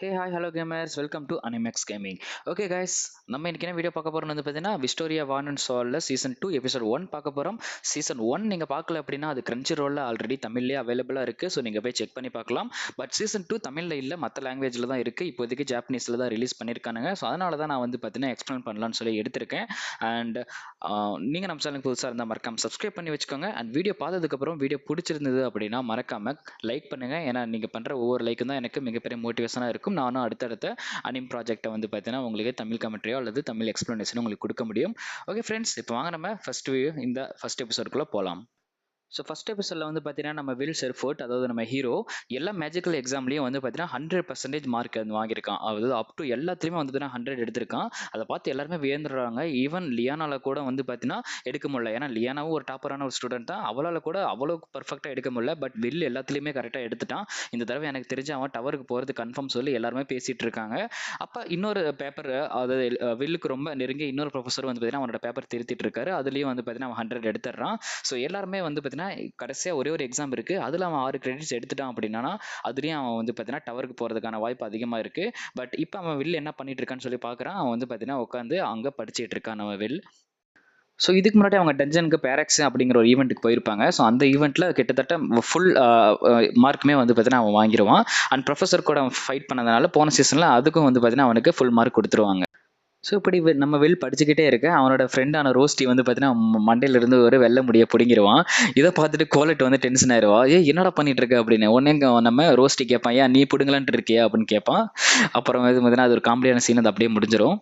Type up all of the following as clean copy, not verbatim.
Hey hi hello gamers welcome to Animex gaming. Okay guys, நம்ம இன்னைக்கு என்ன video பார்க்க போறோம்னு வந்து பார்த்தீங்கன்னா Wistoria wand and sword season 2 episode 1 பார்க்க போறோம். சீசன் 1 நீங்க பார்க்கல அப்படின்னா அது கிரன்ச்சி ரோல்ல ஆல்ரெடி தமிழ்லேயே அவைலபிளா இருக்கு. ஸோ நீங்க போய் செக் பண்ணி பார்க்கலாம். பட் சீசன் 2 தமிழ்ல இல்ல, மற்ற லாங்குவேஜ்ல தான் இருக்கு. இப்போதைக்கு ஜாப்பனீஸ்ல தான் ரிலீஸ் பண்ணியிருக்கானுங்க. ஸோ அதனால தான் நான் வந்து பார்த்தீங்கன்னா எக்ஸ்பிளைன் பண்ணலாம்னு சொல்லி எடுத்திருக்கேன். அண்ட் நீங்க நம்ம சேனலுக்கு புதுசாக இருந்தால் மறக்காம சப்ஸ்கிரைப் பண்ணி வச்சுக்கோங்க. அண்ட் வீடியோ பார்த்ததுக்கப்புறம் வீடியோ பிடிச்சிருந்தது அப்படின்னா மறக்காம லைக் பண்ணுங்க. ஏன்னா நீங்க பண்ற ஒவ்வொரு லைக்கும் தான் எனக்கு மிகப்பெரிய மோட்டிவேஷனாக இருக்கும். நானும் அடுத்தடுத்த அனிம் ப்ராஜெக்ட்டை வந்து பார்த்தீங்கன்னா உங்களுக்கு தமிழ் கமெண்ட்ரியோ அல்லது தமிழ் எக்ஸ்ப்ளனேஷனோ உங்களுக்கு கொடுக்க முடியும். ஓகே ஃப்ரெண்ட்ஸ், இப்போ வாங்க நம்ம இந்த ஃபர்ஸ்ட் எபிசோடுக்குள்ளே போகலாம். ஸோ ஃபர்ஸ்ட் எபிசோடில் வந்து பார்த்தீங்கன்னா நம்ம வில் செர்ஃபோர்ட், அதாவது நம்ம ஹீரோ, எல்லா மேஜிக்கல் எக்ஸாம்லேயும் வந்து பார்த்தீங்கன்னா 100% மார்க் வந்து வாங்கியிருக்கான். அதாவது அப் டு எல்லாத்துலேயுமே வந்து பார்த்தீங்கன்னா 100 எடுத்திருக்கான். அதை பார்த்து எல்லாருமே வியந்துடுறாங்க. ஈவன் லியானால கூட வந்து பார்த்தீங்கன்னா எடுக்க முடியல. ஏன்னா லியானாவும் ஒரு டாப்பரான ஒரு ஸ்டூடெண்ட் தான். அவளால் கூட அவ்வளோ பர்ஃபெக்டாக எடுக்க முடியல. பட் வில் எல்லாத்துலேயுமே கரெக்டாக எடுத்துட்டான். இந்த தடவை எனக்கு தெரிஞ்சு அவன் டவருக்கு போகிறது கன்ஃபார்ம் சொல்லி எல்லாருமே பேசிகிட்டு இருக்காங்க. அப்போ இன்னொரு பேப்பர், அதாவது வில்லுக்கு ரொம்ப நெருங்கி இன்னொரு ப்ரொஃபஸர் வந்து பார்த்தீங்கன்னா அவனோட பேப்பர் திருத்திட்டு இருக்காரு. அதுலேயும் வந்து பார்த்தீங்கன்னா அவன் 100 எடுத்துடுறான். ஸோ எல்லாருமே வந்து பார்த்தீங்கன்னா கடைசியாக ஒரே ஒரு எக்ஸாம் இருக்கு. அதில் அவன் 6 கிரெடிட்ஸ் எடுத்துட்டான் அப்படின்னா அதுலேயும் அவன் வந்து பார்த்தீங்கன்னா டவருக்கு போகிறதுக்கான வாய்ப்பு அதிகமாக இருக்கு. பட் இப்போ அவன் வில் என்ன பண்ணிட்டு இருக்கான்னு சொல்லி பார்க்குறான். அவன் வந்து பார்த்தீங்கன்னா உட்காந்து அங்கே படிச்சுட்டு இருக்கான் அவன் வில். ஸோ இதுக்கு முன்னாடி அவங்க டஞ்சனுக்கு பேரக்ஸ் அப்படிங்கிற ஒரு ஈவெண்ட்டுக்கு போயிருப்பாங்க. ஸோ அந்த ஈவெண்ட்டில் கிட்டத்தட்ட ஃபுல் மார்க்குமே வந்து பார்த்தீங்கன்னா அவன் வாங்கிடுவான். அண்ட் ப்ரொஃபஸர் கூட அவன் ஃபைட் பண்ணதுனால போன சீசனில் அதுக்கும் வந்து பார்த்தீங்கன்னா அவனுக்கு ஃபுல் மார்க் கொடுத்துருவாங்க. ஸோ இப்படி நம்ம வில் படிச்சுக்கிட்டே இருக்க அவனோட ஃப்ரெண்டான ரோஸ்டி வந்து பார்த்தீங்கன்னா மண்டையிலிருந்து ஒரு வெள்ளை முடியை பிடிங்கிடுவான். இதை பார்த்துட்டு கோலட் வந்து டென்ஷன் ஆயிடுவா. என்னடா பண்ணிட்டு இருக்க அப்படின்னு. உடனே நம்ம ரோஸ்டி கேட்பான், ஏன் நீ பிடுங்கலான்ட்டு இருக்கியா அப்படின்னு கேட்பான். அப்புறம் வந்து பார்த்தீங்கன்னா அது ஒரு காமெடியான சீன், அது அப்படியே முடிஞ்சிடும்.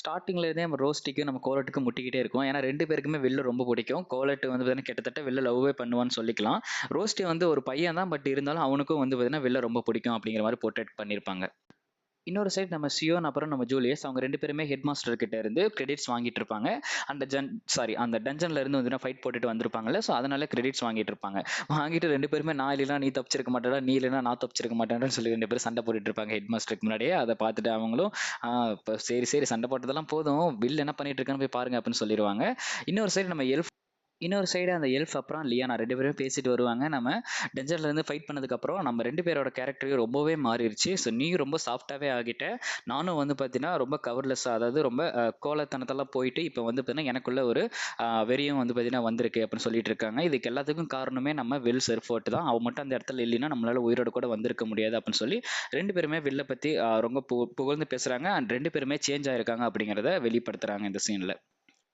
ஸ்டார்டிங்ல இருந்தே நம்ம ரோஸ்டிக்கு நம்ம கோலட்டுக்கு முட்டிக்கிட்டே இருக்கும். ஏன்னா 2 பேருக்குமே வில்ல ரொம்ப பிடிக்கும். கோலட் வந்து பார்த்தீங்கன்னா கிட்டத்தட்ட வில்ல லவ்வே பண்ணுவான்னு சொல்லிக்கலாம். ரோஸ்டி வந்து ஒரு பையன் தான், பட் இருந்தாலும் அவனுக்கும் வந்து பார்த்தீங்கன்னா வில்ல ரொம்ப பிடிக்கும் அப்படிங்கிற மாதிரி போர்ட்ரேட் பண்ணியிருப்பாங்க. இன்னொரு சைடு நம்ம சியோன் அப்புறம் நம்ம ஜூலியஸ், அவங்க 2 பேருமே ஹெட் மாஸ்டர் கிட்ட இருந்து கிரெடிட்ஸ் வாங்கிட்டு இருப்பாங்க. அந்த டஞ்சன்ல இருந்து வந்து ஃபைட் போட்டுட்டு வந்திருப்பாங்கல்ல. ஸோ அதனால கிரெடிட்ஸ் வாங்கிட்டு இருப்பாங்க. வாங்கிட்டு 2 பேருமே நான் இல்லைனா நீ தப்பிச்சிருக்க மாட்டேடா, நீ இல்லைனா நான் தப்பிச்சிருக்க மாட்டேன்னு சொல்லி 2 பேரும் சண்டை போட்டுட்டு இருப்பாங்க ஹெட் மாஸ்டருக்கு முன்னாடியே. அதை பார்த்துட்டு அவங்களும் இப்போ சரி சரி சண்டை போட்டதெல்லாம் போதும், வில் என்ன பண்ணிட்டு இருக்கான்னு போய் பாருங்க அப்படின்னு சொல்லிடுவாங்க. இன்னொரு சைடு அந்த எல்ஃப் அப்புறம் லியானா 2 பேரும் பேசிட்டு வருவாங்க. நம்ம டெஞ்சர்ல இருந்து ஃபைட் பண்ணதுக்கப்புறம் நம்ம 2 பேரோட கேரக்டரையும் ரொம்பவே மாறிடுச்சு. ஸோ நீயும் ரொம்ப சாஃப்டாகவே ஆகிட்ட, நானும் வந்து பார்த்தீங்கன்னா ரொம்ப கவர்லெஸ்ஸாக, அதாவது ரொம்ப கோலத்தனத்தெல்லாம் போயிட்டு இப்போ வந்து பார்த்தீங்கன்னா எனக்குள்ள ஒரு வெறியும் வந்து பார்த்தீங்கன்னா வந்திருக்கு அப்படின்னு சொல்லிட்டு இருக்காங்க. இதுக்கு எல்லாத்துக்கும் காரணமே நம்ம வில் செர்ஃபோர்ட் தான். அவன் மட்டும் அந்த இடத்துல இல்லைன்னா நம்மளால உயிரோட கூட வந்திருக்க முடியாது அப்படின்னு சொல்லி 2 பேருமே வில்லை பற்றி ரொம்ப புகழ்ந்து பேசுகிறாங்க. அண்ட் 2 பேருமே சேஞ்ச் ஆயிருக்காங்க அப்படிங்கிறத வெளிப்படுத்துகிறாங்க இந்த சீனில்.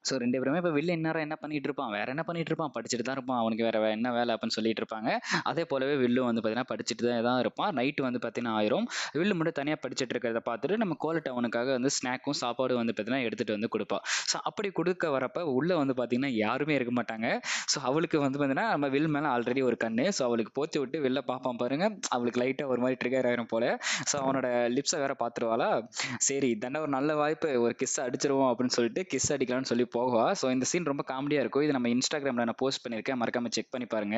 ஸோ 2 பேருமே இப்போ வில்லன் இந்நேரம் என்ன பண்ணிட்டு இருப்பான், வேற என்ன பண்ணிட்டு இருப்பான், படிச்சுட்டு தான் இருப்பான், அவனுக்கு வேற என்ன வேலை அப்படின்னு சொல்லிட்டு இருப்பாங்க. அதே போலவே வில்லும் வந்து பார்த்தீங்கன்னா படிச்சுட்டு தான் இருப்பான். நைட்டு வந்து பார்த்தீங்கன்னா ஆயிரும். வில்லு மட்டும் தனியாக படிச்சுட்டு இருக்கிறத பார்த்துட்டு நம்ம கோலட் அவனுக்காக வந்து ஸ்நாக்கும் சாப்பாடும் வந்து பார்த்தீங்கன்னா எடுத்துட்டு வந்து கொடுப்பான். ஸோ அப்படி கொடுக்க வரப்ப உள்ள வந்து பார்த்தீங்கன்னா யாருமே இருக்க மாட்டாங்க. ஸோ அவளுக்கு வந்து பார்த்தீங்கன்னா நம்ம வில் மேலே ஆல்ரெடி ஒரு கண்ணு. ஸோ அவளுக்கு போத்தி விட்டு வெளில பார்ப்பான் பாருங்க. அவளுக்கு லைட்டாக ஒரு மாதிரி ட்ரிகர் ஆயிரும் போல. ஸோ அவனோட லிப்ஸை வேற பார்த்துருவாளா. சரி இதாண்டா ஒரு நல்ல வாய்ப்பு, ஒரு கிஸ் அடிச்சிருவோம் அப்படின்னு சொல்லிட்டு கிஸ் அடிக்கலாம்னு சொல்லி போவா. ஸோ இந்த சீன் ரொம்ப காமெடியாக இருக்கும். இது நம்ம இன்ஸ்டாகிராமில் நான் போஸ்ட் பண்ணியிருக்கேன், மறக்காம செக் பண்ணி பாருங்க.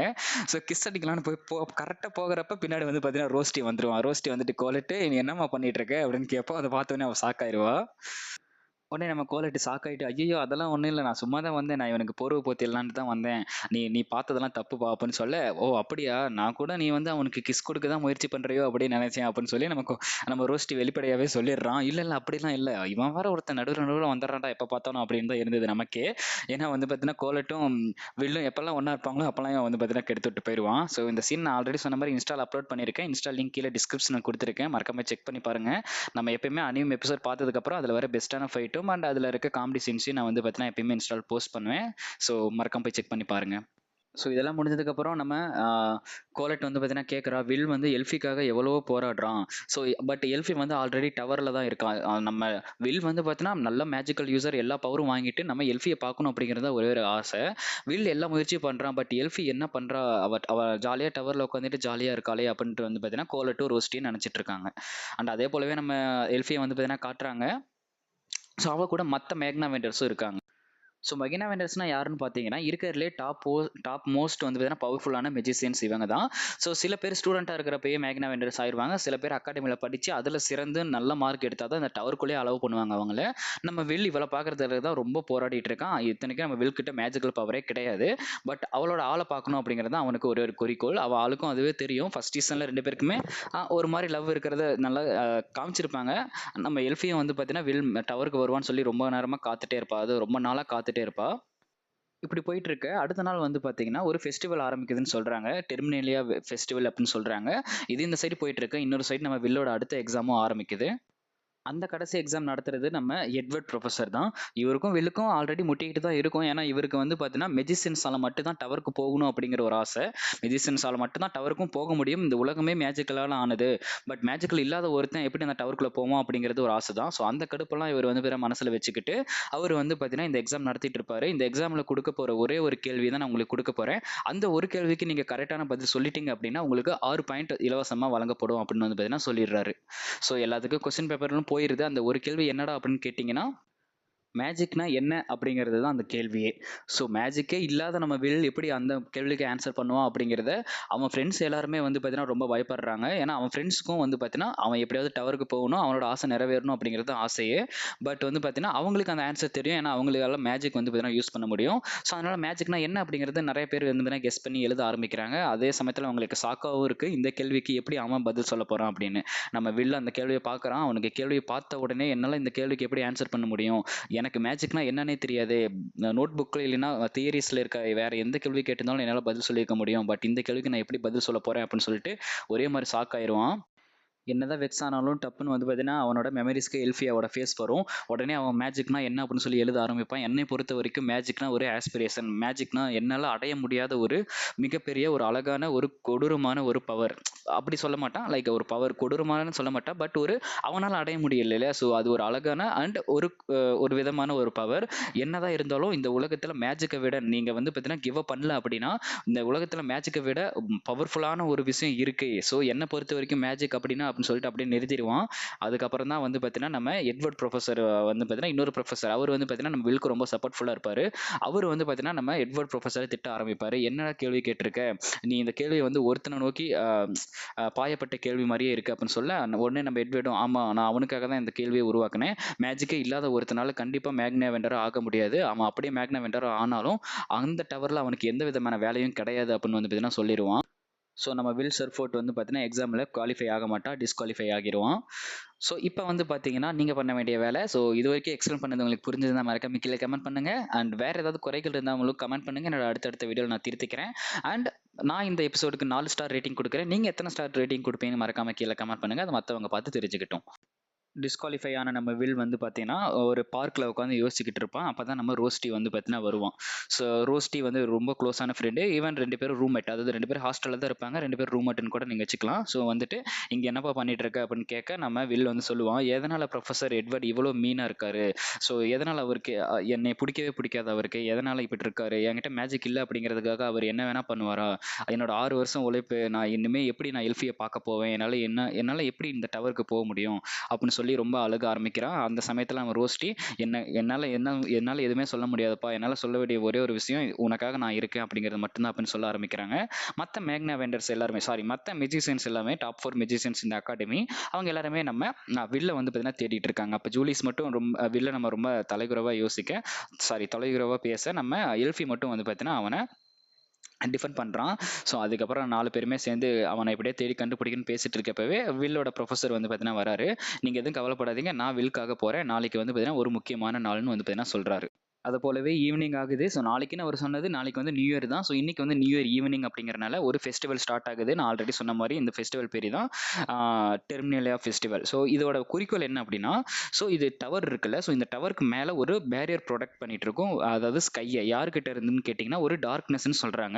ஸோ கிஸ் அடிக்கலாம்னு போய் கரெக்டாக போகிறப்ப பின்னாடி வந்து பார்த்தீங்கன்னா ரோஸ்டி வந்துருவான். ரோஸ்டி வந்துட்டு கோலிட்டு நீ என்னம்மா பண்ணிட்டு இருக்க அப்படின்னு கேட்போம். அதை பார்த்தோன்னே அவள் ஷாக்காயிருவா. உடனே நம்ம கோலிட்டு ஷாக்காயிட்டு, ஐயோ அதெல்லாம் ஒன்றும் இல்லை, நான் சும்மா தான் வந்தேன், நான் இவனுக்கு போர்வை போத்திடலான்ட்டு தான் வந்தேன், நீ பார்த்ததெல்லாம் தப்புப்பா அப்படின்னு சொல்ல, ஓ அப்படியா, நான் கூட நீ வந்து அவனுக்கு கிஸ் கொடுக்க தான் முயற்சி பண்ணுறியோ அப்படின்னு நினைச்சேன் அப்படின்னு சொல்லி நம்ம ரோஸ்டி வெளிப்படையாகவே சொல்லிடுறான். இல்லை இல்லை அப்படிலாம் இல்லை, இவன் வேற ஒருத்தன் நடுவில் வந்துடுறான்டா எப்போ பார்த்தாலும் அப்படின்னு தான் இருந்தது நமக்கே. ஏன்னா வந்து பார்த்தீங்கன்னா கோலட்டும் வில்லும் எப்பெல்லாம் ஒன்றா இருப்பாங்களோ அப்போல்லாம் இவன் வந்து பார்த்தீங்கன்னா கெடுத்து விட்டு போயிடுவான். ஸோ இந்த சீன் நான் ஆல்ரெடி சொன்ன மாதிரி இன்ஸ்டால் அப்லோட் பண்ணியிருக்கேன். இன்ஸ்டா லிங்க் கீழே டிஸ்கிரிப்ஷனில் கொடுத்துருக்கேன், மறக்காம செக் பண்ணி பாருங்க. நம்ம எப்பயுமே அனிம் எபிசோட் பார்த்ததுக்கப்புறம் அதில் வர பெஸ்ட்டான ஃபைட்டும் அண்ட் அதில் இருக்க காமெடி சீன்ஸையும் நான் வந்து பார்த்தீங்கன்னா எப்பயுமே இன்ஸ்டால் போஸ்ட் பண்ணுவேன். ஸோ மறக்காம போய் செக் பண்ணி பாருங்க. ஸோ இதெல்லாம் முடிஞ்சதுக்கப்புறம் நம்ம கோலட் வந்து பார்த்தீங்கன்னா கேட்குறா, வில் வந்து எல்ஃபிக்காக எவ்வளவோ போராடுறான். ஸோ பட் எல்ஃபி வந்து ஆல்ரெடி டவரில் தான் இருக்கான். நம்ம வில் வந்து பார்த்தீங்கன்னா நல்ல மேஜிக்கல் யூசர், எல்லா பவரும் வாங்கிட்டு நம்ம எல்ஃபியை பார்க்கணும் அப்படிங்கிறத ஒரே ஒரு ஆசை. வில் எல்லா முயற்சியும் பண்ணுறான். பட் எல்ஃபி என்ன பண்ணுறா, அவ ஜாலியாக டவரில் உட்காந்துட்டு ஜாலியாக இருக்காளே அப்படின்ட்டு வந்து பார்த்தீங்கன்னா கோலட்டும் ரோஸ்டின்னு நினச்சிட்டு இருக்காங்க. அண்ட் அதே போலவே நம்ம எல்ஃபியை வந்து பார்த்தீங்கன்னா காட்டுறாங்க. ஸோ அவ கூட மற்ற மேக்னா வெண்டர்ஸும் இருக்காங்க. ஸோ மகினா வெண்டர்ஸ்னா யாருன்னு பார்த்தீங்கன்னா இருக்கிறதுலே டாப் மோஸ்ட் வந்து பார்த்தீங்கன்னா பவர்ஃபுல்லான மெஜிசியன்ஸ் இவங்க தான். ஸோ சில பேர் ஸ்டூடெண்ட்டாக இருக்கிறப்பயே மேக்னா வெண்டர்ஸ் ஆயிடுவாங்க. சில பேர் அகாடமியில் படித்து அதில் சிறந்து நல்ல மார்க் எடுத்தால் தான் இந்த டவருக்குள்ளேயே அலோவ் பண்ணுவாங்க அவங்கள. நம்ம வில் இவ்வளோ பார்க்குறதுல தான் ரொம்ப போராடிட்டு இருக்கான். இத்தனைக்கும் நம்ம வில் கிட்ட மேஜிக்கல் பவரே கிடையாது. பட் அவளோட ஆளை பார்க்கணும் அப்படிங்கிறது தான் அவனுக்கு ஒரு குறிக்கோள். அவள் ஆளுக்கும் அதுவே தெரியும். ஃபர்ஸ்ட் சீசனில் 2 பேருக்குமே ஒரு மாதிரி லவ் இருக்கிறத நல்லா காமிச்சிருப்பாங்க. நம்ம எல்ஃபியும் வந்து பார்த்தீங்கன்னா வில் டவருக்கு வருவான்னு சொல்லி ரொம்ப நேரமாக காத்துட்டே இருப்பா. அது ரொம்ப நாளாக காத்துட்டே இருப்பா. இப்படி போயிட்டு இருக்க அடுத்த நாள் வந்து பாத்தீங்கன்னா ஒரு ஃபெஸ்டிவல் ஆரம்பிக்குதுன்னு சொல்றாங்க. டெர்மினேலியா ஃபெஸ்டிவல் அப்படின்னு சொல்றாங்க. இது இந்த சைடு போயிட்டு இருக்கு. இன்னொரு சைடு நம்ம வில்லோட அடுத்த எக்ஸாமும் ஆரம்பிக்குது. அந்த கடைசி எக்ஸாம் நடத்துறது நம்ம எட்வர்ட் ப்ரொஃபஸர் தான். இவருக்கும் வில்லுக்கும் ஆல்ரெடி முட்டிக்கிட்டு தான் இருக்கும். ஏன்னா இவருக்கு வந்து பார்த்தீங்கன்னா மெஜிசியன்ஸால மட்டும் தான் டவருக்கு போகணும் அப்படிங்கிற ஒரு ஆசை. மெஜிசியன்ஸால மட்டும் தான் டவருக்கும் போக முடியும். இந்த உலகமே மேஜிக்கலால ஆனது. பட் மேஜிக்கல் இல்லாத ஒருத்தன் எப்படி அந்த டவருக்குள்ள போவோம் அப்படிங்கிறது ஒரு ஆசை தான். ஸோ அந்த கடுப்பெல்லாம் இவர் வந்து வேற மனசுல வச்சுக்கிட்டு அவர் வந்து பார்த்தீங்கன்னா இந்த எக்ஸாம் நடத்திட்டு இருப்பாரு. இந்த எக்ஸாம்ல கொடுக்க போற ஒரே ஒரு கேள்வி தான் நான் உங்களுக்கு கொடுக்க போறேன். அந்த ஒரு கேள்விக்கு நீங்க கரெக்டான பதில் சொல்லிட்டீங்க அப்படின்னா உங்களுக்கு 6 பாயிண்ட் இலவசமா வழங்கப்படும் அப்படின்னு வந்து பார்த்தீங்கன்னா சொல்லிடுறாரு. ஸோ எல்லாத்துக்கும் கொஸ்டின் பேப்பர்லும் போயிருது. அந்த ஒரு கேள்வி என்னடா அப்படின்னு கேட்டிங்கன்னா மேஜிக்னா என்ன அப்படிங்கிறது தான் அந்த கேள்வியே. ஸோ மேஜிக்கே இல்லாத நம்ம வில் எப்படி அந்த கேள்விக்கு ஆன்சர் பண்ணுவான் அப்படிங்கிறத அவன் ஃப்ரெண்ட்ஸ் எல்லாருமே வந்து பார்த்தீங்கன்னா ரொம்ப பயப்படுறாங்க. ஏன்னா அவன் ஃப்ரெண்ட்ஸுக்கும் வந்து பார்த்தீங்கன்னா அவன் எப்படியாவது டவருக்கு போகணும், அவனோட ஆசை நிறைவேறணும் அப்படிங்கிறது ஆசையே. பட் வந்து பார்த்தீங்கன்னா அவங்களுக்கு அந்த ஆன்சர் தெரியும். ஏன்னா அவங்களால மேஜிக் வந்து பார்த்தீங்கன்னா யூஸ் பண்ண முடியும். ஸோ அதனால மேஜிக்னா என்ன அப்படிங்கிறது நிறைய பேர் வந்து பார்த்தீங்கன்னா கெஸ் பண்ணி எழுத ஆரம்பிக்கிறாங்க. அதே சமயத்தில் அவங்களுக்கு சாக்காவும் இருக்கு. இந்த கேள்விக்கு எப்படி அவன் பதில் சொல்ல போறான் அப்படின்னு. நம்ம வில் அந்த கேள்வியை பார்க்குறான். அவனுக்கு கேள்வியை பார்த்த உடனே என்னால் இந்த கேள்விக்கு எப்படி ஆன்சர் பண்ண முடியும், எனக்கு மேஜிக்னா என்னன்னே தெரியாது. நோட் புக்கில் இல்லைன்னா தியரிஸில் இருக்க வேற எந்த கேள்வி கேட்டிருந்தாலும் என்னால் பதில் சொல்லியிருக்க முடியும். பட் இந்த கேள்விக்கு நான் எப்படி பதில் சொல்ல போறேன் அப்படின்னு சொல்லிட்டு ஒரே மாதிரி ஷாக் ஆயிடுவான். என்னதான் வெக்ஸ் ஆனாலும் டப்புன்னு வந்து பார்த்தீங்கன்னா அவனோட மெமரிஸ்க்கு எல்ஃபியாவோட ஃபேஸ் வரும். உடனே அவன் மேஜிக்னா என்ன அப்படின்னு சொல்லி எழுத ஆரம்பிப்பான். என்னை பொறுத்த வரைக்கும் மேஜிக்னா ஒரு ஆஸ்பிரேஷன். மேஜிக்னா என்னால் அடைய முடியாத ஒரு மிகப்பெரிய ஒரு அழகான ஒரு கொடூரமான ஒரு பவர் அப்படி சொல்ல மாட்டான். லைக் ஒரு பவர் கொடூரமானு சொல்ல மாட்டான். பட் ஒரு அவனால் அடைய முடியல இல்லையா. ஸோ அது ஒரு அழகான அண்ட் ஒரு விதமான ஒரு பவர். என்னதான் இருந்தாலும் இந்த உலகத்தில் மேஜிக்கை விட நீங்கள் வந்து பார்த்தீங்கன்னா கிவ் அப் பண்ணல அப்படின்னா இந்த உலகத்தில் மேஜிக்கை விட பவர்ஃபுல்லான ஒரு விஷயம் இருக்கு. ஸோ என்னை பொறுத்த வரைக்கும் மேஜிக் அப்படின்னா அப்படின்னு சொல்லிட்டு அப்படியே நிறுத்திடுவான். அதுக்கப்புறம் தான் வந்து பார்த்தீங்கன்னா நம்ம எட்வர்ட் ப்ரொஃபஸர் வந்து பார்த்தீங்கன்னா இன்னொரு ப்ரொஃபஸர் அவர் வந்து பார்த்தீங்கன்னா நம்ம வில்க்கு ரொம்ப சப்போர்ட்ஃபுல்லாக இருப்பார். அவர் வந்து பார்த்தீங்கன்னா நம்ம எட்வர்ட் ப்ரொஃபஸரை திட்ட ஆரம்பிப்பார். என்னடா கேள்வி கேட்டிருக்க, நீ இந்த கேள்வியை வந்து ஒருத்தனை நோக்கி பாயப்பட்ட கேள்வி மாதிரியே இருக்கு அப்படின்னு சொல்ல உடனே நம்ம எட்வர்டும் ஆமா நான் அவனுக்காக தான் இந்த கேள்வியை உருவாக்கினேன். மேஜிக்கே இல்லாத ஒருத்தனால கண்டிப்பாக மேக்னா வெண்டராக ஆக முடியாது. அவன் அப்படியே மேக்னா வெண்டராக ஆனாலும் அந்த டவரில் அவனுக்கு எந்த விதமான வேலையும் கிடையாது அப்படின்னு வந்து பார்த்தீங்கன்னா சொல்லிடுவான். ஸோ நம்ம வில் சர்ஃபோர்ட் வந்து பார்த்தீங்கன்னா எக்ஸாமில் குவாலிஃபை ஆக மாட்டான், டிஸ்குவாலிஃபை ஆகிடுவான். ஸோ இப்போ வந்து பார்த்தீங்கன்னா நீங்கள் பண்ண வேண்டிய வேலை. ஸோ இது வரைக்கும் எக்ஸ்பிளைன் பண்ணது உங்களுக்கு புரிஞ்சதுன்னா மறக்காம கீழே கமெண்ட் பண்ணுங்க. அண்ட் வேறு ஏதாவது குறைகள் இருந்தால் உங்களுக்கு கமெண்ட் பண்ணுங்க. என்னோட அடுத்தடுத்த வீடியோவில் நான் திருத்திக்கிறேன். அண்ட் நான் இந்த எபிசோடுக்கு 4 ஸ்டார் ரேட்டிங் கொடுக்குறேன். நீங்கள் எத்தனை ஸ்டார் ரேட்டிங் கொடுப்பீங்கன்னு மறக்காம கீழே கமெண்ட் பண்ணுங்க. அதை மற்றவங்க பார்த்து தெரிஞ்சுக்கிட்டோம். டிஸ்குவாலிஃபை ஆன நம்ம வில் வந்து பார்த்தீங்கன்னா ஒரு பார்க்கில் உட்காந்து யோசிச்சுக்கிட்டு இருப்பான். அப்போ தான் நம்ம ரோஸ்டி வந்து பார்த்தீங்கன்னா வருவான். ஸோ ரோஸ்டி வந்து ரொம்ப க்ளோஸான ஃப்ரெண்டு. ஈவன் 2 பேரும் ரூம்மேட். அதாவது 2 பேரும் ஹாஸ்டலில் தான் இருப்பாங்க. 2 பேரும் ரூம்மேட்னு கூட நீங்கள் வச்சுக்கலாம். ஸோ வந்துட்டு இங்கே என்னப்பா பண்ணிட்டு இருக்க அப்படின்னு கேட்க நம்ம வில் வந்து சொல்லுவான், எதனால் ப்ரொஃபஸர் எட்வர்ட் இவ்வளோ மீனாக இருக்காரு, ஸோ எதனால் அவருக்கு என்னை பிடிக்கவே பிடிக்காது, அவருக்கு எதனால் இப்படி இருக்காரு, என்கிட்ட மேஜிக் இல்லை அப்படிங்கிறதுக்காக அவர் என்ன வேணால் பண்ணுவாரா, என்னோட 6 வருஷம் உழைப்பு நான் இனிமேல் எப்படி நான் எல்ஃபியை பார்க்க போவேன், என்னால் எப்படி இந்த டவருக்கு போக முடியும் அப்படின்னு சொல்லி ரொம்ப அழுக ஆரம்பிக்கிறான். அந்த சமயத்தில் அவன் ரோஸ்டி என்னால் எதுவுமே சொல்ல முடியாதுப்பா, என்னால் சொல்ல வேண்டிய ஒரே ஒரு விஷயம் உனக்காக நான் இருக்கேன் அப்படிங்கிறது மட்டும்தான் அப்படின்னு சொல்ல ஆரம்பிக்கிறாங்க. மற்ற மேக்னா வெண்டர்ஸ் எல்லாருமே மற்ற மெஜிசியன்ஸ் எல்லாமே டாப் 4 மெஜிசியன்ஸ் இந்த அகாடமி அவங்க எல்லாருமே நம்ம வில்ல வந்து பார்த்தீங்கன்னா தேடிட்டு இருக்காங்க. அப்போ ஜூலிஸ் மட்டும் ரொம்ப வில்ல நம்ம ரொம்ப தொலைகுறவாக பேச நம்ம எல்ஃபி மட்டும் வந்து பார்த்தீங்கன்னா அவனை டிஃபெண்ட் பண்ணுறான். ஸோ அதுக்கப்புறம் 4 பேருமே சேர்ந்து அவனை எப்படியே தேடி கண்டுபிடிக்கணும்னு பேசிட்டு இருக்கப்பவே வில்லோட ப்ரொஃபஸர் வந்து பார்த்தீங்கன்னா வராரு. நீங்கள் எதுவும் கவலைப்படாதீங்க, நான் வில்லுக்காக போகிறேன், நாளைக்கு வந்து பார்த்தீங்கன்னா ஒரு முக்கியமான நாள்னு வந்து பார்த்தீங்கன்னா சொல்கிறாரு. அது போலவே ஈவினிங் ஆகுது. ஸோ நாளைக்குன்னு அவர் சொன்னது நாளைக்கு வந்து நியூ இயர் தான். ஸோ இன்னைக்கு வந்து நியூ இயர் ஈவினிங் அப்படிங்கிறனால ஒரு ஃபெஸ்டிவல் ஸ்டார்ட் ஆகுது. நான் ஆல்ரெடி சொன்ன மாதிரி இந்த ஃபெஸ்டிவல் பேர் தான் டெர்மினேலியா ஃபெஸ்டிவல். ஸோ இதோட குறிக்கோள் என்ன அப்படின்னா, ஸோ இது டவர் இருக்குல்ல, ஸோ இந்த டவருக்கு மேலே ஒரு பேரியர் ப்ரொடெக்ட் பண்ணிட்டு இருக்கும். அதாவது ஸ்கையை யாருக்கிட்ட இருந்துன்னு கேட்டிங்கன்னா ஒரு டார்க்னஸ்ன்னு சொல்கிறாங்க.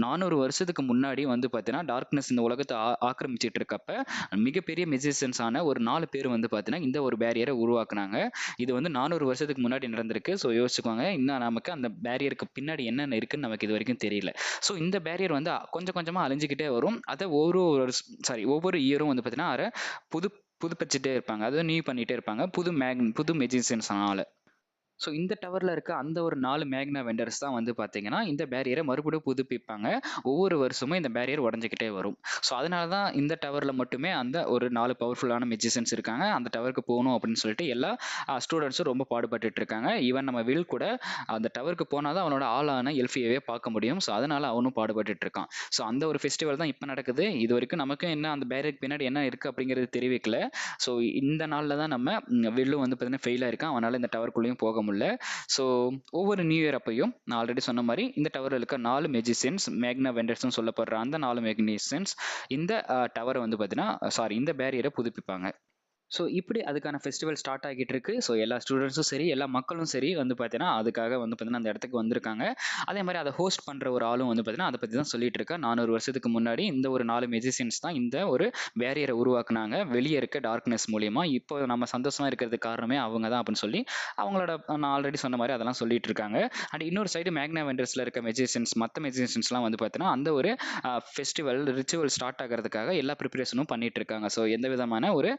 400 வருஷத்துக்கு முன்னாடி வந்து பார்த்தீங்கன்னா டார்க்னஸ் இந்த உலகத்தை ஆக்கிரமிச்சிட்டு இருக்கப்ப மிகப்பெரிய மெஜிஷியன்ஸான ஒரு 4 பேர் வந்து பார்த்தீங்கன்னா இந்த ஒரு பேரியரை உருவாக்குனாங்க. இது வந்து 400 வருஷத்துக்கு முன்னாடி நடந்திருக்கு. ஸோ யோசிச்சுக்கோங்க, இன்னும் நமக்கு அந்த பேரியருக்கு பின்னாடி என்னென்ன இருக்குன்னு நமக்கு இது வரைக்கும் தெரியல. ஸோ இந்த பேரியர் வந்து கொஞ்சம் கொஞ்சமாக அழிஞ்சிக்கிட்டே வரும். அதை ஒவ்வொரு இயரும் வந்து பார்த்தீங்கன்னா அதை புதுப்பிச்சுட்டே இருப்பாங்க, அதை நியூ பண்ணிகிட்டே இருப்பாங்க புது மெஜிஷியன்ஸ்னால. ஸோ இந்த டவர்ல இருக்க அந்த ஒரு 4 மேக்னா வெண்டர்ஸ் தான் வந்து பார்த்தீங்கன்னா, இந்த பேரியர மறுபடியும் புதுப்பிப்பாங்க. ஒவ்வொரு வருஷமும் இந்த பேரியர் உடைஞ்சுக்கிட்டே வரும். ஸோ அதனால தான் இந்த டவர்ல மட்டுமே அந்த ஒரு 4 பவர்ஃபுல்லான மெஜிஷியன்ஸ் இருக்காங்க. அந்த டவருக்கு போணும் அப்படின்னு சொல்லிட்டு எல்லா ஸ்டூடண்ட்ஸும் ரொம்ப பாடுபட்டுட்டு இருக்காங்க. ஈவன் நம்ம வில் கூட அந்த டவருக்கு போனா தான் அவனோட ஆளான எல்ஃபியவே பார்க்க முடியும். ஸோ அதனால அவனும் பாடுபட்டுட்டு இருக்கான். ஸோ அந்த ஒரு ஃபெஸ்டிவல் தான் இப்ப நடக்குது. இதுவரைக்கும் நமக்கும் என்ன அந்த பேரியருக்கு பின்னாடி என்ன இருக்கு அப்படிங்கிறது தெரிவிக்கல. ஸோ இந்த நாள்ல தான் நம்ம வில்லும் வந்து பார்த்தீங்கன்னா ஃபெயில் ஆயிருக்கான். அவனால இந்த டவருக்குள்ளேயும் போக முடியல. ஸோ ஒவ்வொரு நியூ இயர் அப்பையும் நான் ஆல்ரெடி சொன்ன மாதிரி இந்த டவரில் இருக்க 4 மெஜிசியன்ஸ் மேக்னா வெண்டர்ஸ்னு சொல்லப்படுற அந்த 4 மெக்னீசியன்ஸ் இந்த டவரை வந்து பார்த்தீங்கன்னா சாரி இந்த பேரியரை புதுப்பிப்பாங்க. ஸோ இப்படி அதுக்கான ஃபெஸ்டிவல் ஸ்டார்ட் ஆகிட்டு இருக்கு. ஸோ எல்லா ஸ்டூடெண்ட்ஸும் சரி, எல்லா மக்களும் சரி வந்து பார்த்தீங்கன்னா, அதுக்காக வந்து பார்த்தீங்கன்னா அந்த இடத்துக்கு வந்திருக்காங்க. அதே மாதிரி அதை ஹோஸ்ட் பண்ணுற ஒரு ஆளும் வந்து பார்த்தீங்கன்னா, அதை பற்றி தான் சொல்லிட்டு இருக்கா. 400 வருஷத்துக்கு முன்னாடி இந்த ஒரு 4 மெஜிசியன்ஸ் தான் இந்த ஒரு பேரியரை உருவாக்குனாங்க. வெளியே இருக்க டார்க்னஸ் மூலியமா. இப்போ நம்ம சந்தோஷமா இருக்கிறதுக்கு காரணமே அவங்க தான் அப்படின்னு சொல்லி அவங்களோட நான் ஆல்ரெடி சொன்ன மாதிரி அதெல்லாம் சொல்லிட்டு இருக்காங்க. அண்ட் இன்னொரு சைடு மேக்னா வெண்டர்ஸில் இருக்க மெஜிசியன்ஸ் மற்ற மெஜிசியன்ஸ்லாம் வந்து பார்த்தீங்கன்னா அந்த ஒரு ஃபெஸ்டிவல் ரிச்சுவல் ஸ்டார்ட் ஆகிறதுக்காக எல்லா ப்ரிப்பரேஷனும் பண்ணிட்டு இருக்காங்க. ஸோ எந்த விதமான ஒரு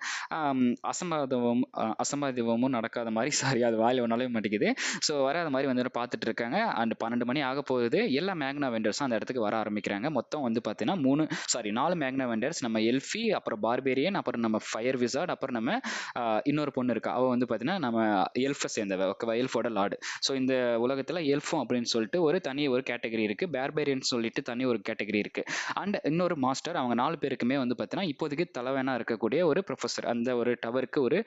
அசம்பாவிதமும் நடக்காத மாதிரி சாரி அது வாயில ஒன்றாலே மாட்டேங்குது. ஸோ வராத மாதிரி வந்து பார்த்துட்டு இருக்காங்க. அண்ட் 12 மணி ஆக போகுது. எல்லா மேக்னா வெண்டர்ஸும் அந்த இடத்துக்கு வர ஆரம்பிக்கிறாங்க. மொத்தம் வந்து பார்த்தீங்கன்னா 4 மேக்னா வெண்டர்ஸ், நம்ம எல்ஃபி, அப்புறம் பார்பேரியன், அப்புறம் நம்ம ஃபயர் விசார்ட், அப்புறம் நம்ம இன்னொரு பொண்ணு இருக்கா. அவள் வந்து பார்த்தீங்கன்னா நம்ம எல்ஃபை சேர்ந்தவ, ஓகேவா, எல்ஃபோட லார்டு. ஸோ இந்த உலகத்தில் எல்ஃபும் அப்படின்னு சொல்லிட்டு தனி ஒரு கேட்டகரி இருக்கு. பார்பேரியன் சொல்லிட்டு தனி ஒரு கேட்டகரி இருக்கு. அண்ட் இன்னொரு மாஸ்டர். அவங்க 4 பேருக்குமே வந்து பார்த்தீங்கன்னா இப்போதைக்கு தலைவனா இருக்கக்கூடிய ஒரு ப்ரொஃபஸர். அந்த ஒரு டவருக்கு ஒரு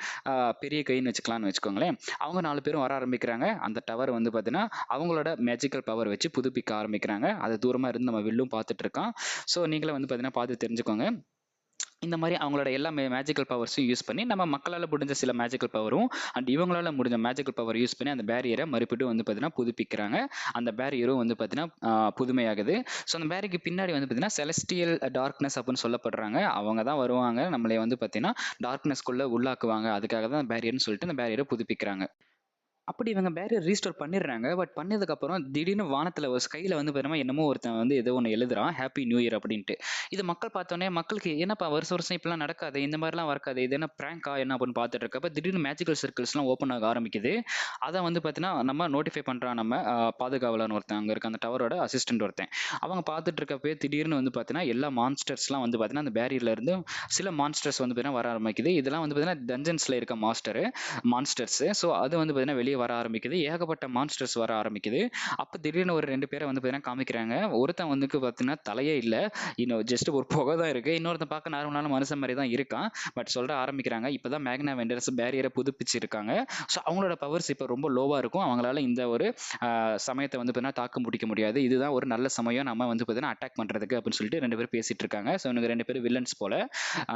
பெரிய கைன்னு வச்சுக்கலாம்னு வச்சுக்கோங்களேன். அவங்க 4 பேரும் வர ஆரம்பிக்கிறாங்க. அந்த டவர் வந்து பார்த்தீங்கன்னா அவங்களோட மேஜிக்கல் பவர் வச்சு புதுப்பிக்க ஆரம்பிக்கிறாங்க. அது தூரமாக இருந்து நம்ம வில்லும் பார்த்துட்டு இருக்கான். ஸோ நீங்களும் வந்து பார்த்தீங்கன்னா பார்த்து தெரிஞ்சுக்கோங்க. இந்த மாதிரி அவங்களோட எல்லா மேஜிக்கல் பவர்ஸும் யூஸ் பண்ணி நம்ம மக்களால் முடிஞ்ச சில மேஜிக்கல் பவரும் அண்ட் இவங்களால முடிஞ்ச மேஜிக்கல் பவர் யூஸ் பண்ணி அந்த பேரியரை மறுபடியும் வந்து பார்த்தீங்கன்னா புதுப்பிக்கிறாங்க. அந்த பேரியரும் வந்து பார்த்தீங்கன்னா புதுமையாகுது. ஸோ அந்த பேரிக்கு பின்னாடி வந்து பார்த்தீங்கன்னா செலஸ்டியல் டார்க்னஸ் அப்படின்னு சொல்லப்படுறாங்க. அவங்க தான் வருவாங்க, நம்மளை வந்து பார்த்தீங்கன்னா டார்க்னஸ்குள்ளே உள்ளாக்குவாங்க. அதுக்காக தான் பேரியர்னு சொல்லிட்டு அந்த பேரியரை புதுப்பிக்கிறாங்க. அப்படி இவங்க பேரியர் ரீஸ்டோர் பண்ணிடுறாங்க. பட் பண்ணதுக்கப்புறம் திடீர்னு வானத்தில் ஒரு ஸ்கையில் வந்து பார்த்தீங்கன்னா என்னமோ ஒருத்தன் வந்து ஏதோ ஒன்று எழுதுறான், ஹாப்பி நியூ இயர் அப்படின்ட்டு. இது மக்கள் பார்த்தோன்னே மக்களுக்கு என்னப்பா வருஷம் வருஷம் இப்படிலாம் நடக்காது, இந்த மாதிரிலாம் வரக்காது, இது என்ன ப்ராங்கா என்ன அப்படின்னு பார்த்துட்டு இருக்கப்ப திடீர்னு மேஜிக்கல் சர்க்கிள்ஸ்லாம் ஓப்பன் ஆக ஆரம்பிக்குது. அதை வந்து பார்த்தீங்கன்னா நம்ம நோட்டிஃபை பண்ணுறான் நம்ம பாதுகாவலன் ஒருத்தன், அங்கே இருக்க அந்த டவரோட அசிஸ்டன்ட் ஒருத்தன். அவங்க பார்த்துட்டு இருக்கப்பே திடீர்னு வந்து பார்த்தீங்கன்னா எல்லா மான்ஸ்டர்ஸ்லாம் வந்து பார்த்தீங்கன்னா அந்த பேரியர்ல இருந்து சில மான்ஸ்டர்ஸ் வந்து பார்த்தீங்கன்னா வர ஆரம்பிக்குது. இதெல்லாம் வந்து பார்த்தீங்கன்னா டஞ்சன்ஸில் இருக்க மான்ஸ்டர்ஸ். ஸோ அது வந்து பார்த்தீங்கன்னா வெளியே வர ஆரம்பிக்குது. ஏகப்பட்ட மான்ஸ்டர்ஸ் வர ஆரம்பிக்குது. அப்போ திடீர்னு ஒரு 2 பேரை வந்து பார்த்தீங்கன்னா காமிக்கிறாங்க. ஒருத்தன் வந்து பார்த்தீங்கன்னா தலையே இல்லை, இன்னும் ஜஸ்ட் ஒரு புகை தான் இருக்கு. இன்னொருத்தன் பார்க்க நார்மலான மனுஷன் மாதிரி தான் இருக்கான். பட் சொல்ற ஆரம்பிக்கிறாங்க, இப்போதான் மேக்னா வெண்டர்ஸ் பேரியரை புதுப்பிச்சிருக்காங்க. ஸோ அவங்களோட பவர்ஸ் இப்போ ரொம்ப லோவாக இருக்கும். அவங்களால இந்த ஒரு சமயத்தை வந்து பார்த்தீங்கன்னா தாக்கு பிடிக்க முடியாது. இதுதான் ஒரு நல்ல சமயம் நம்ம வந்து பார்த்தீங்கன்னா அட்டாக் பண்ணுறதுக்கு அப்படின்னு சொல்லிட்டு 2 பேரும் பேசிட்டு இருக்காங்க. ஸோ இவங்க 2 பேரும் வில்லன்ஸ் போல.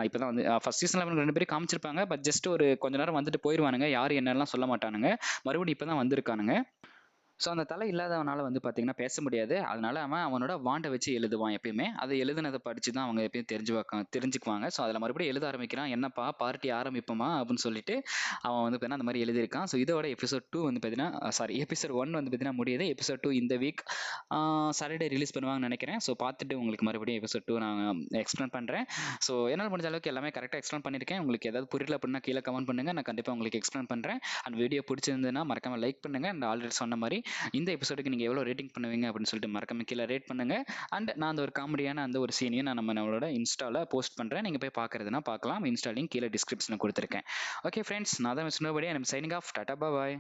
இப்போதான் வந்து ஃபர்ஸ்ட் சீசன்ல அவங்க 2 பேரும் காமிச்சிருப்பாங்க. பட் ஜஸ்ட் ஒரு கொஞ்ச நேரம் வந்துட்டு போயிடுவானுங்க. யார் என்னெல்லாம் சொல்ல மாட்டானுங்க. மறுபடியும் இப்பதான் வந்திருக்கானுங்க. ஸோ அந்த தலை இல்லாதவனால வந்து பார்த்தீங்கன்னா பேச முடியாது. அதனால அவனோட வாண்டை வச்சு எழுதுவான் எப்பயுமே. அதை எழுதுனதை படிச்சு தான் அவங்க எப்பயும் தெரிஞ்சுக்குவாங்க. ஸோ அதில் மறுபடியும் எழுத ஆரம்பிக்கிறான். என்னப்பா பார்ட்டி ஆரம்பிப்போமா அப்படின்னு சொல்லிட்டு அவன் வந்து பார்த்தீங்கன்னா அந்த மாதிரி எழுதியிருக்கான். ஸோ இதோட எபிசோட் 2 வந்து பார்த்தீங்கன்னா எபிசோட் 1 வந்து பார்த்தீங்கன்னா முடியுது. எபிசோட் 2 இந்த வீக் சாட்டர்டே ரிலீஸ் பண்ணுவாங்கன்னு நினைக்கிறேன். ஸோ பார்த்துட்டு உங்களுக்கு மறுபடியும் எபிசோட் 2 நான் எக்ஸ்பிளைன் பண்ணுறேன். ஸோ என்னால் முடிஞ்ச அளவுக்கு எல்லாமே கரெக்டாக எக்ஸ்பிளைன் பண்ணியிருக்கேன். உங்களுக்கு ஏதாவது புரியல அப்படின்னா கீழே கமெண்ட் பண்ணுங்கள். நான் கண்டிப்பாக உங்களுக்கு எக்ஸ்பிளைன் பண்ணுறேன். அண்ட் வீடியோ பிடிச்சிருந்ததுன்னா மறக்காம லைக் பண்ணுங்கள். அண்ட் ஆல்ரெடி சொன்ன மாதிரி இந்த எபிசோடுக்கு நீங்கள் எவ்வளோ ரேட்டிங் பண்ணுவீங்க அப்படின்னு சொல்லிட்டு மறக்காம கீழே ரேட் பண்ணுங்க. அண்ட் நான் அந்த ஒரு காமெடியான அந்த ஒரு சீனையும் நான் நம்மளோட இன்ஸ்டாவில் போஸ்ட் பண்ணுறேன். நீங்கள் போய் பார்க்குறதுனா பார்க்கலாம். இன்ஸ்டா லிங்க் கீழே டிஸ்கிரிப்ஷனில் கொடுத்துருக்கேன். ஓகே ஃப்ரெண்ட்ஸ், நான் தான் மிஸ் நோபடி. ஐ அம் சைனிங் ஆஃப். டாடா, பாய்.